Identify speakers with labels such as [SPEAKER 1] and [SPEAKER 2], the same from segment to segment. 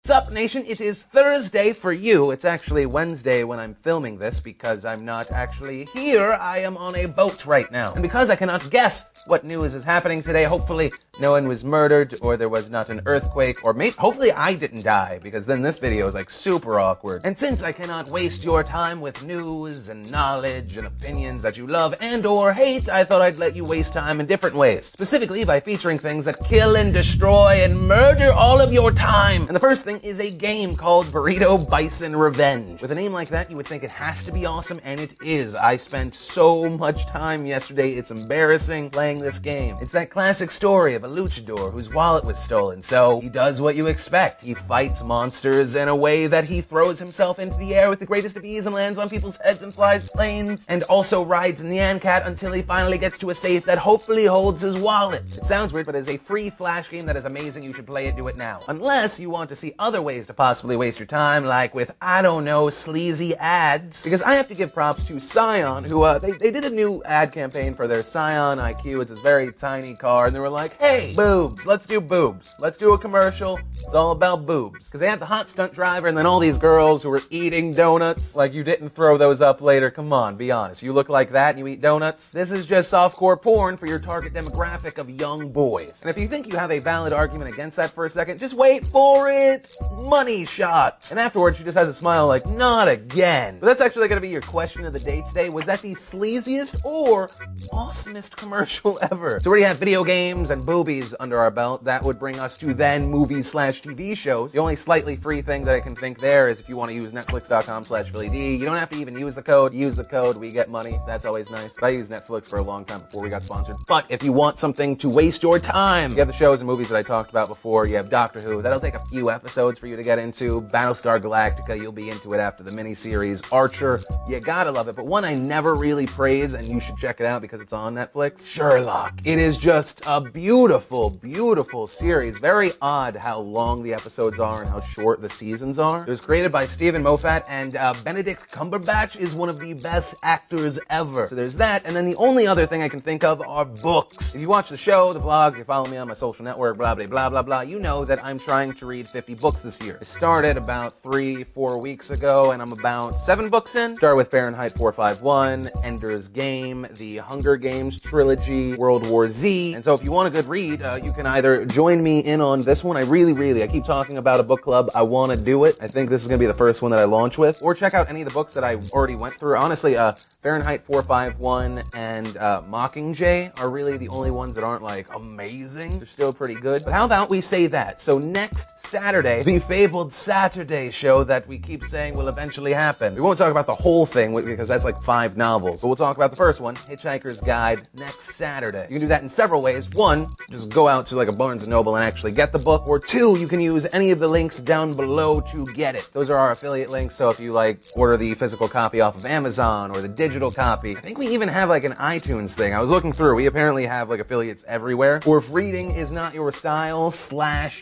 [SPEAKER 1] What's up, nation? It is Thursday for you. It's actually Wednesday when I'm filming this because I'm not actually here. I am on a boat right now. And because I cannot guess what news is happening today, hopefully no one was murdered or there was not an earthquake or hopefully I didn't die because then this video is like super awkward. And since I cannot waste your time with news and knowledge and opinions that you love and or hate, I thought I'd let you waste time in different ways. Specifically by featuring things that kill and destroy and murder all of your time. And the first thing is a game called Burrito Bison Revenge. With a name like that, you would think it has to be awesome, and it is. I spent so much time yesterday, it's embarrassing playing this game. It's that classic story of a luchador whose wallet was stolen, so he does what you expect. He fights monsters in a way that he throws himself into the air with the greatest of ease and lands on people's heads and flies planes, and also rides in the ANCAT until he finally gets to a safe that hopefully holds his wallet. It sounds weird, but it's a free flash game that is amazing. You should play it, do it now. Unless you want to see other ways to possibly waste your time, like with, I don't know, sleazy ads. Because I have to give props to Scion, who, they did a new ad campaign for their Scion IQ. It's this very tiny car, and they were like, hey, boobs, let's do boobs. Let's do a commercial. It's all about boobs. Because they had the hot stunt driver and then all these girls who were eating donuts. Like, you didn't throw those up later. Come on, be honest. You look like that and you eat donuts? This is just softcore porn for your target demographic of young boys. And if you think you have a valid argument against that for a second, just wait for it. Money shots. And afterwards, she just has a smile like, not again. But that's actually going to be your question of the day today. Was that the sleaziest or awesomest commercial ever? So we already have video games and boobies under our belt. That would bring us to then movies/TV shows. The only slightly free thing that I can think there is if you want to use netflix.com/PhillyD. You don't have to even use the code. Use the code. We get money. That's always nice. But I used Netflix for a long time before we got sponsored. But if you want something to waste your time, you have the shows and movies that I talked about before. You have Doctor Who. That'll take a few episodes for you to get into. Battlestar Galactica. You'll be into it after the miniseries. Archer. You gotta love it. But one I never really praise, and you should check it out because it's on Netflix. Sherlock. It is just a beautiful, beautiful series. Very odd how long the episodes are and how short the seasons are. It was created by Stephen Moffat, and Benedict Cumberbatch is one of the best actors ever. So there's that, and then the only other thing I can think of are books. If you watch the show, the vlogs, you follow me on my social network, blah, blah, blah, blah, blah, you know that I'm trying to read 50 books this year. I started about 3-4 weeks ago, and I'm about 7 books in. Started with Fahrenheit 451, Ender's Game, the Hunger Games trilogy, World War Z. And so if you want a good read, you can either join me in on this one. I keep talking about a book club. I want to do it. I think this is going to be the first one that I launch with. Or check out any of the books that I already went through. Honestly, Fahrenheit 451 and Mockingjay are really the only ones that aren't like amazing. They're still pretty good. But how about we say that? So next Saturday, the fabled Saturday show that we keep saying will eventually happen. We won't talk about the whole thing because that's like 5 novels. But we'll talk about the first one, Hitchhiker's Guide, next Saturday. You can do that in several ways. 1, just go out to like a Barnes & Noble and actually get the book. Or 2, you can use any of the links down below to get it. Those are our affiliate links, so if you like order the physical copy off of Amazon or the digital copy, I think we even have like an iTunes thing. I was looking through. We apparently have like affiliates everywhere. Or if reading is not your style /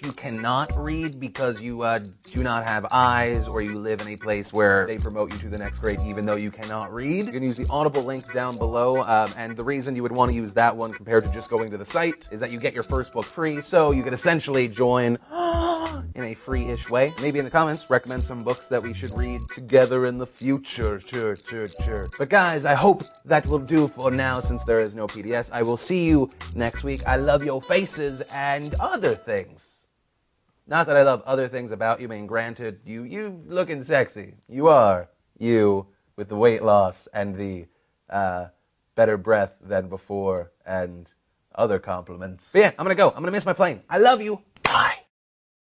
[SPEAKER 1] you cannot read because you do not have eyes or you live in a place where they promote you to the next grade even though you cannot read, you can use the Audible link down below. And the reason you would want to use that one compared to just going to the site is that you get your first book free, so you could essentially join in a free-ish way. Maybe in the comments, recommend some books that we should read together in the future. But guys, I hope that will do for now since there is no PDS. I will see you next week. I love your faces and other things. Not that I love other things about you. I mean, granted, you looking sexy. You are. You with the weight loss and the better breath than before and other compliments. But yeah, I'm gonna go. I'm gonna miss my plane. I love you. Bye.